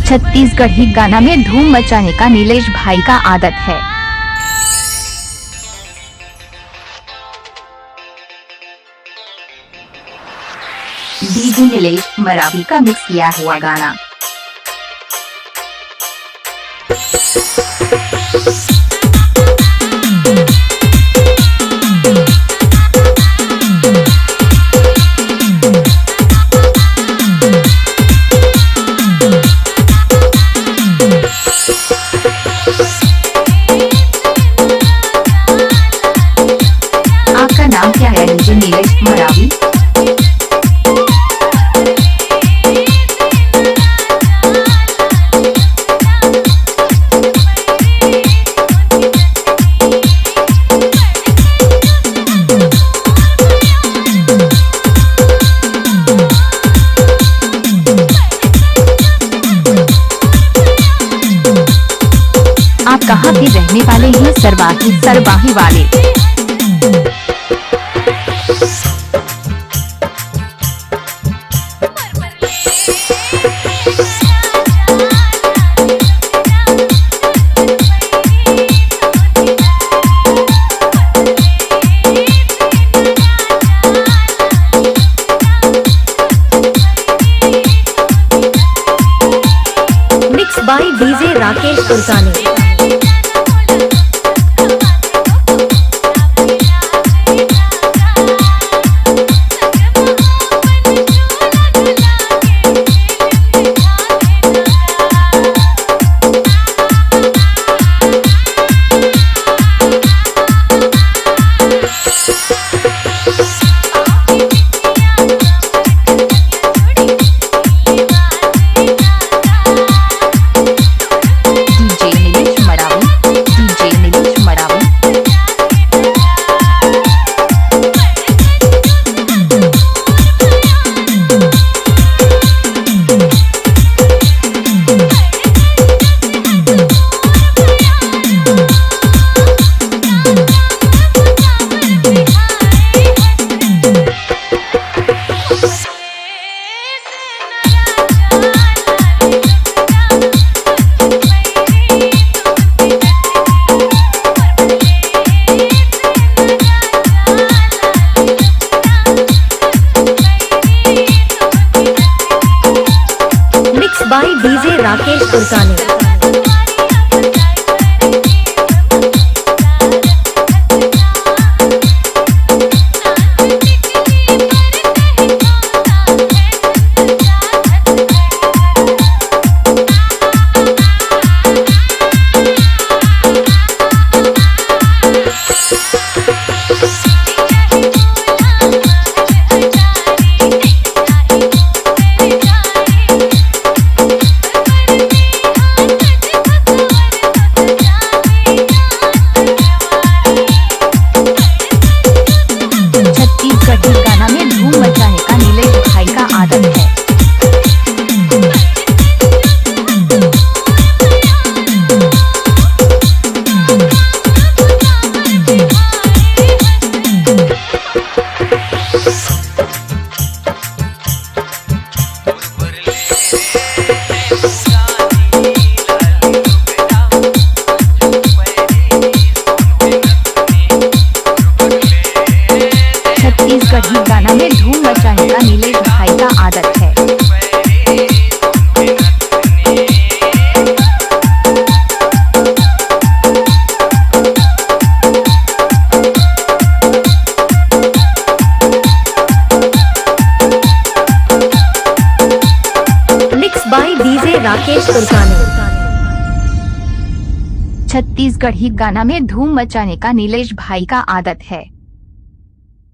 छत्तीसगढ़ी गाना में धूम मचाने का नीलेश भाई का आदत है। डीजे नीलेश मरावी का मिक्स किया हुआ गाना। आपका नाम क्या है डीजे नीलेश मरावी? आप कहाँ के रहने वाले हैं? सरवाही वाले। Mix by DJ Rakesh Kulkarni. By DJ Rakesh Kulkarni. गाना में धूम मचाने का नीलेश भाई का आदत है। छत्तीसगढ़ी गाना में धूम मचाने का नीलेश भाई का आदत है। Mix by DJ Rakesh Kulkarni. Chhattisgarhi गाना में धूम मचाने का नीलेश भाई का आदत है।